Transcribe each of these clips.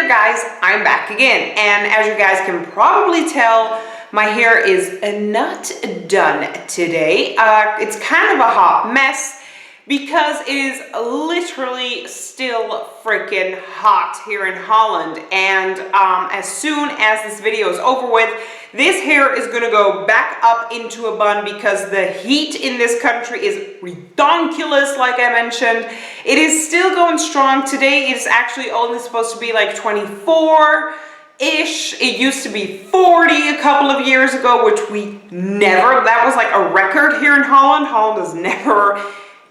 guys, I'm back again, and as you guys can probably tell, my hair is not done today. It's kind of a hot mess because it is literally still freaking hot here in Holland, and as soon as this video is over with, this hair is gonna go back up into a bun because the heat in this country is redonkulous, like I mentioned. It is still going strong. Today it's actually only supposed to be like 24-ish. It used to be 40 a couple of years ago, which we never, that was like a record here in Holland. Holland has never,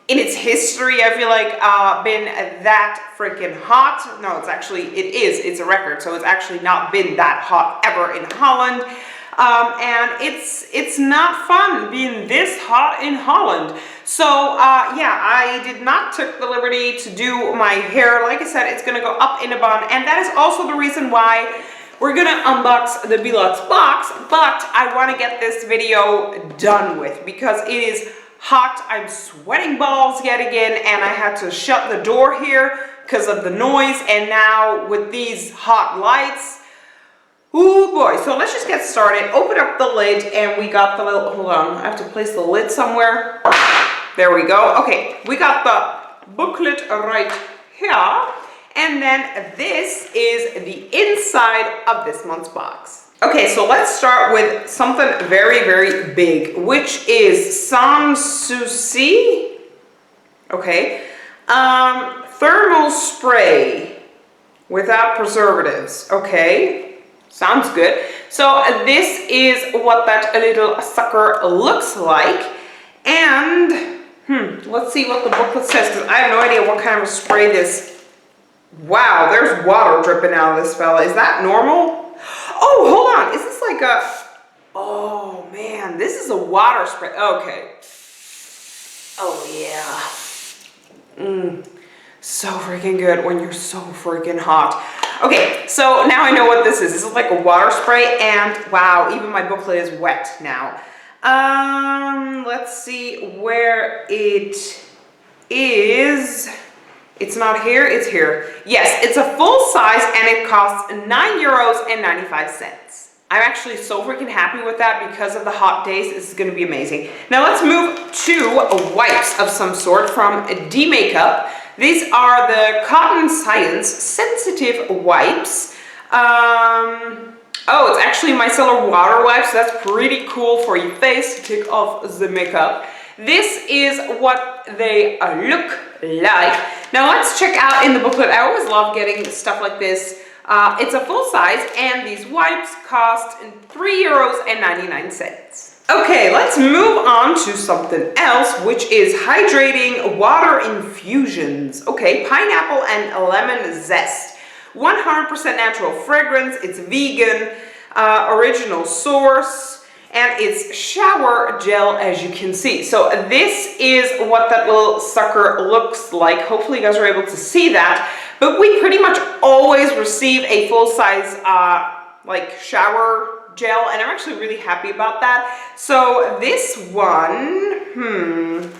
in its history, I feel like, been that freaking hot. No, it's a record. So it's actually not been that hot ever in Holland. And it's not fun being this hot in Holland. So, yeah, I did not take the liberty to do my hair. Like I said, it's gonna go up in a bun. And that is also the reason why we're gonna unbox the Belux box, but I wanna get this video done with because it is hot. I'm sweating balls yet again, and I had to shut the door here because of the noise, and now with these hot lights, oh boy. So let's just get started. Open up the lid, and we got the little, hold on, I have to place the lid somewhere. There we go. Okay, we got the booklet right here, and then this is the inside of this month's box. Okay, so let's start with something very, very big, which is Sans Souci. Okay, thermal spray without preservatives. Okay, sounds good. So this is what that little sucker looks like, and let's see what the booklet says, because I have no idea what kind of spray this. Wow, there's water dripping out of this fella. Is that normal? Oh, hold on. Is this like a... Oh, man. This is a water spray. Okay. Oh, yeah. So freaking good when you're so freaking hot. Okay, so now I know what this is. This is like a water spray, and wow, even my booklet is wet now. Let's see where it is. It's not here, it's here. Yes, it's a full size and it costs €9.95. I'm actually so freaking happy with that because of the hot days. This is gonna be amazing. Now let's move to wipes of some sort from D Makeup. These are the Cotton Science Sensitive Wipes. Oh, it's actually micellar water wipes. That's pretty cool for your face to take off the makeup. This is what they look like. Now let's check out in the booklet. I always love getting stuff like this. It's a full size, and these wipes cost €3.99. Okay, let's move on to something else, which is hydrating water infusions. Okay, pineapple and lemon zest. 100% natural fragrance. It's vegan, original source. And it's shower gel, as you can see. So this is what that little sucker looks like. Hopefully you guys are able to see that. But we pretty much always receive a full-size like shower gel, and I'm actually really happy about that. So this one,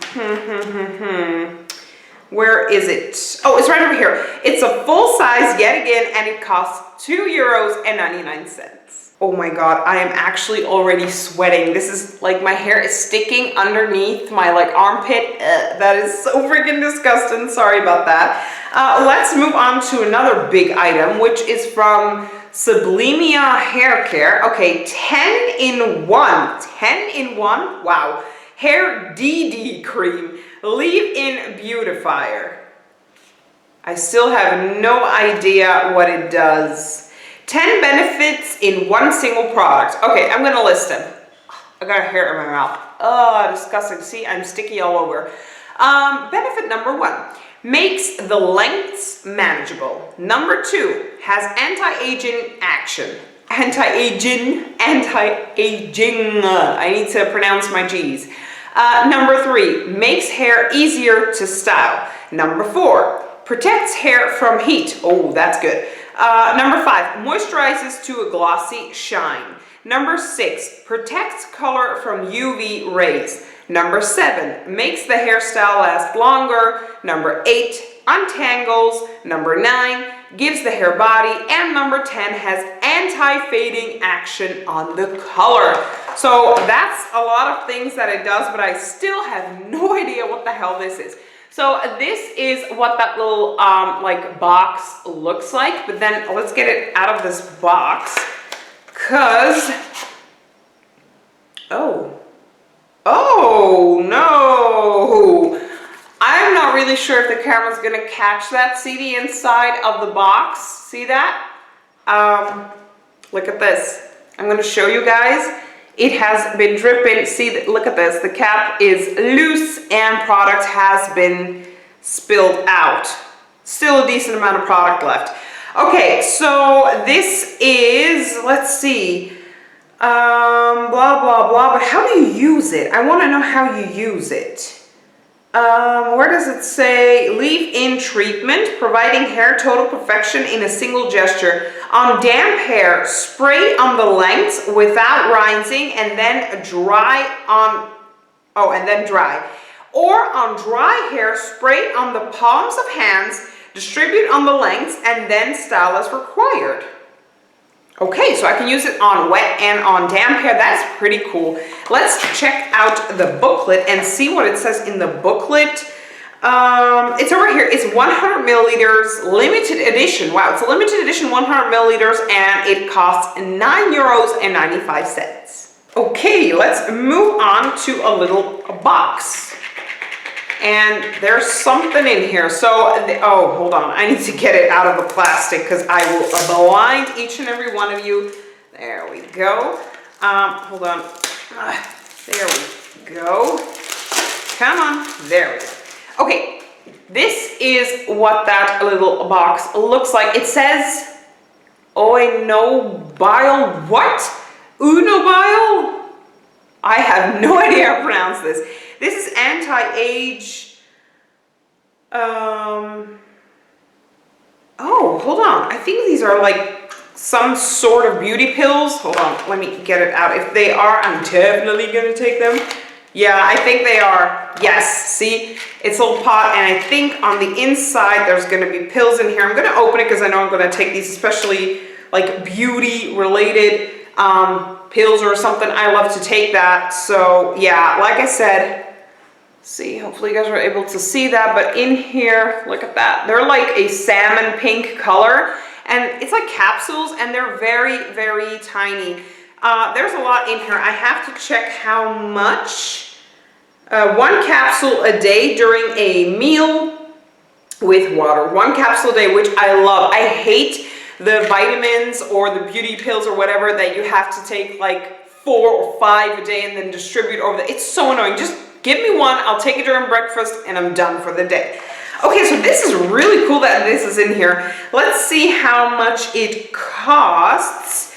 where is it? Oh, it's right over here. It's a full size yet again, and it costs €2.99. Oh my god, I am actually already sweating. This is like, my hair is sticking underneath my like armpit. That is so freaking disgusting. Sorry about that. Let's move on to another big item, which is from Sublimia Hair Care. Okay, 10 in 1. 10 in 1? Wow. Hair DD Cream. Leave-In Beautifier. I still have no idea what it does. 10 benefits in one single product. Okay, I'm gonna list them. I got a hair in my mouth. Oh, disgusting. See, I'm sticky all over. Benefit number 1, makes the lengths manageable. Number 2, has anti-aging action. Anti-aging. I need to pronounce my G's. Number 3, makes hair easier to style. Number 4, protects hair from heat. Oh, that's good. Number 5, moisturizes to a glossy shine. Number 6, protects color from UV rays. Number 7, makes the hairstyle last longer. Number 8, untangles. Number 9, gives the hair body, and number 10 has anti-fading action on the color. So that's a lot of things that it does, but I still have no idea what the hell this is. So this is what that little like box looks like, but then let's get it out of this box, cause oh no, I'm not really sure if the camera's gonna catch that. See the inside of the box? See that? Look at this. I'm gonna show you guys. It has been dripping. See, look at this. The cap is loose and product has been spilled out. Still a decent amount of product left. Okay, so this is, let's see, blah, blah, blah, but how do you use it? I want to know how you use it. Where does it say leave-in treatment, providing hair total perfection in a single gesture. On damp hair, spray on the lengths without rinsing and then dry on, dry. Or on dry hair, spray on the palms of hands, distribute on the lengths, and then style as required. Okay, so I can use it on wet and on damp hair. That's pretty cool. Let's check out the booklet and see what it says in the booklet. It's over here. It's 100 milliliters, limited edition. Wow, it's a limited edition 100 milliliters and it costs €9.95. Okay, let's move on to a little box. And there's something in here. So, oh, hold on. I need to get it out of the plastic because I will blind each and every one of you. There we go. Hold on. There we go. Come on. There we go. Okay. This is what that little box looks like. It says, Unobile. What? Unobile? I have no idea how to pronounce this. This is anti-age, oh, hold on. I think these are like some sort of beauty pills. Hold on, let me get it out. If they are, I'm definitely gonna take them. Yeah, I think they are. Yes, see, it's a little pot, and I think on the inside there's gonna be pills in here. I'm gonna open it because I know I'm gonna take these, especially like beauty related pills or something. I love to take that. So yeah, like I said, see, hopefully you guys are able to see that, but in here, look at that. They're like a salmon pink color, and it's like capsules, and they're very, very tiny. There's a lot in here. I have to check how much. 1 capsule a day during a meal with water. 1 capsule a day, which I love. I hate the vitamins or the beauty pills or whatever that you have to take like 4 or 5 a day and then distribute over the, it's so annoying. Just give me 1, I'll take it during breakfast, and I'm done for the day. Okay, so this is really cool that this is in here. Let's see how much it costs.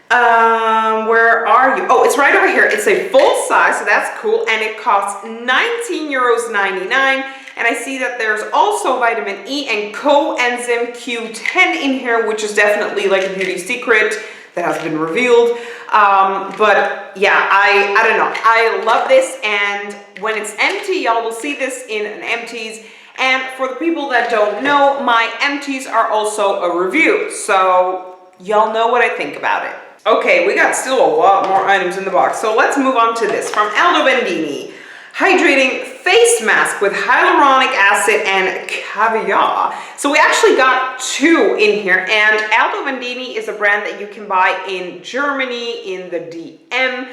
Where are you? Oh, it's right over here. It's a full size, so that's cool, and it costs €19.99. And I see that there's also vitamin E and coenzyme Q10 in here, which is definitely like a beauty secret that has been revealed. But yeah, I don't know. I love this, and when it's empty, y'all will see this in an empties. And for the people that don't know, my empties are also a review, so y'all know what I think about it. Okay, we got still a lot more items in the box, so let's move on to this from Aldo Vendini. Hydrating face mask with hyaluronic acid and caviar. So we actually got 2 in here, and Aldo Vendini is a brand that you can buy in Germany in the DM.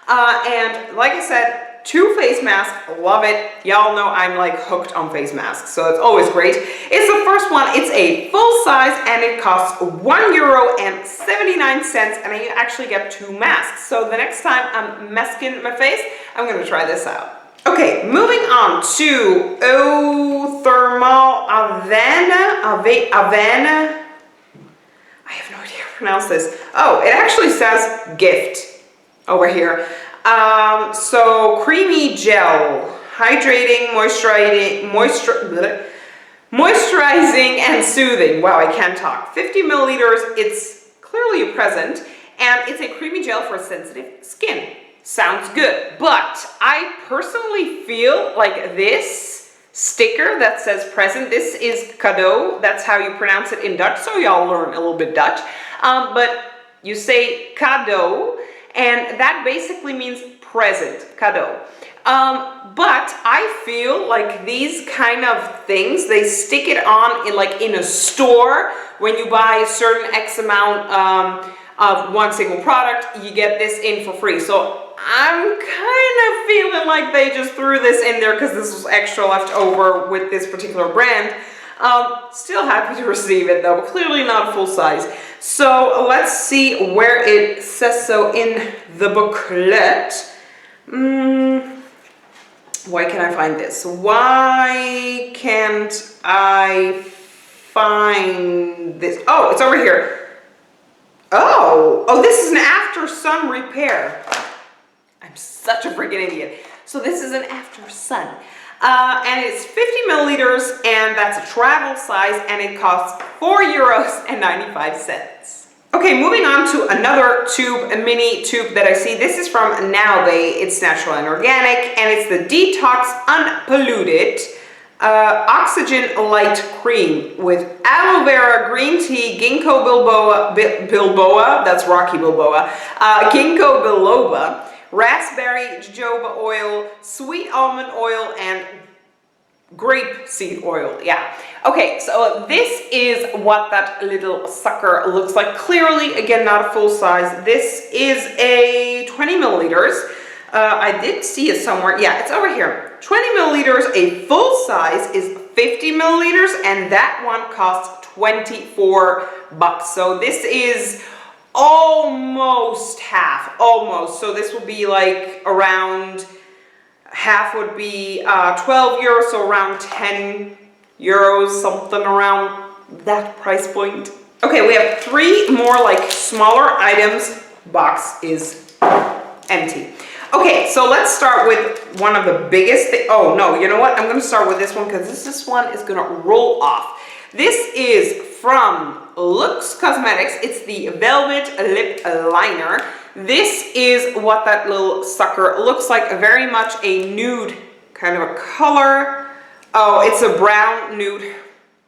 And like I said, 2 face masks, love it. Y'all know I'm like hooked on face masks, so it's always great. It's the first one, it's a full size, and it costs €1.79, and I actually get 2 masks. So the next time I'm masking my face, I'm gonna try this out. Okay, moving on to Thermal Avena. I have no idea how to pronounce this. Oh, it actually says gift over here. So creamy gel, hydrating, moisturizing and soothing. Wow, I can't talk. 50 milliliters, it's clearly a present, and it's a creamy gel for sensitive skin. Sounds good, but I personally feel like this sticker that says present. This is cadeau. That's how you pronounce it in Dutch. So y'all learn a little bit Dutch. But you say cadeau, and that basically means present, cadeau. But I feel like these kind of things, they stick it on in a store. When you buy a certain X amount of one single product, you get this in for free. So I'm kind of feeling like they just threw this in there because this was extra left over with this particular brand. Still happy to receive it though, but clearly not full size. So let's see where it says so in the booklet. Why can't I find this? Why can't I find this? Oh, it's over here. Oh, this is an after sun repair. I'm such a freaking idiot. So this is an after sun. And it's 50 milliliters, and that's a travel size, and it costs €4.95. Okay, moving on to another tube, a mini tube that I see. This is from Now Bay. It's natural and organic, and it's the Detox Unpolluted Oxygen Light Cream with aloe vera, green tea, ginkgo biloba, that's Rocky Balboa, ginkgo biloba, raspberry jojoba oil, sweet almond oil, and grape seed oil. Yeah. Okay, so this is what that little sucker looks like. Clearly, again, not a full size. This is a 20 milliliters. I did see it somewhere. Yeah, it's over here. 20 milliliters. A full size is 50 milliliters, and that one costs $24. So this is almost half. Almost. So this will be like around half would be 12 euros, so around 10 euros, something around that price point. Okay, we have 3 more like smaller items. Box is empty. Okay, so let's start with one of the biggest oh no, you know what? I'm gonna start with this one because this one is gonna roll off. This is from Lux Cosmetics. It's the Velvet Lip Liner. This is what that little sucker looks like. Very much a nude kind of a color. Oh, it's a brown nude.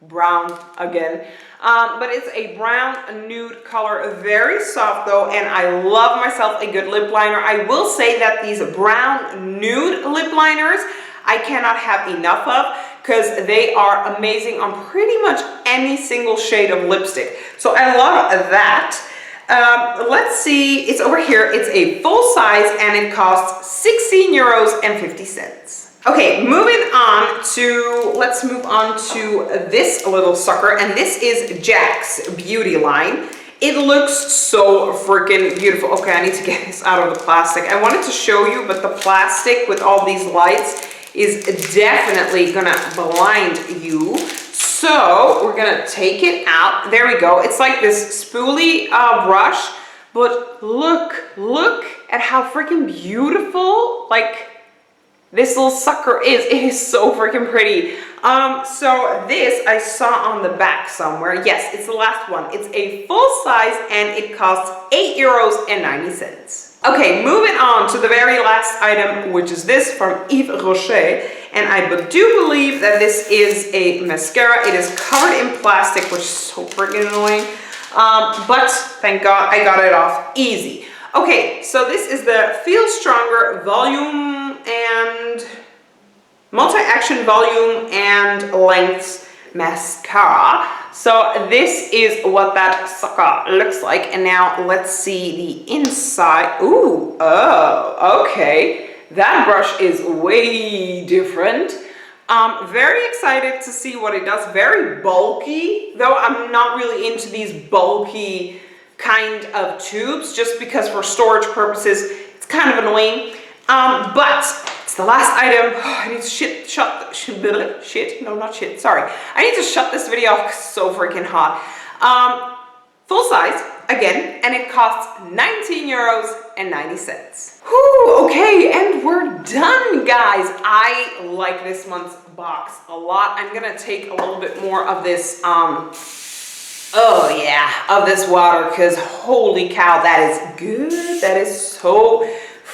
Brown again. But it's a brown nude color. Very soft though, and I love myself a good lip liner. I will say that these brown nude lip liners I cannot have enough of, because they are amazing on pretty much any single shade of lipstick. So I love that. Let's see, it's over here. It's a full size, and it costs €16.50. Okay, moving on to, let's move on to this little sucker, and this is Jack's Beauty Line. It looks so freaking beautiful. Okay, I need to get this out of the plastic. I wanted to show you, but the plastic with all these lights is definitely gonna blind you. So we're gonna take it out. There we go. It's like this spoolie brush, but look at how freaking beautiful like this little sucker is. It is so freaking pretty. So this I saw on the back somewhere. Yes, it's the last one. It's a full size, and it costs €8.90. Okay, moving on to the very last item, which is this from Yves Rocher. And I do believe that this is a mascara. It is covered in plastic, which is so freaking annoying. But thank God I got it off easy. Okay, so this is the Feel Stronger Volume and Multi-Action Volume and Length Mascara. So this is what that sucker looks like. And now let's see the inside. Ooh, oh, okay. That brush is way different. Very excited to see what it does. Very bulky, though I'm not really into these bulky kind of tubes, just because for storage purposes, it's kind of annoying. But it's the last item. Oh, I need to sorry. I need to shut this video off because it's so freaking hot. Full size, again, and it costs €19.90. Whew, okay, and we're done, guys. I like this month's box a lot. I'm gonna take a little bit more of this, oh yeah, of this water, because holy cow, that is good. That is so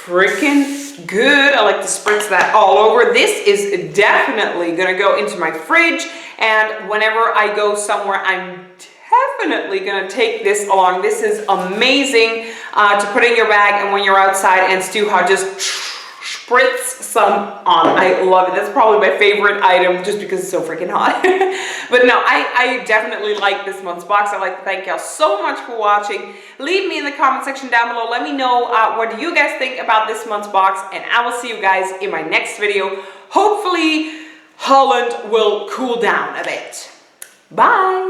freaking good. I like to spritz that all over. This is definitely gonna go into my fridge, and whenever I go somewhere, I'm definitely gonna take this along. This is amazing to put in your bag, and when you're outside and Stu just spritz some on. I love it. That's probably my favorite item just because it's so freaking hot. But no, I definitely like this month's box. I'd like to thank y'all so much for watching. Leave me in the comment section down below. Let me know what do you guys think about this month's box, and I will see you guys in my next video. Hopefully Holland will cool down a bit. Bye.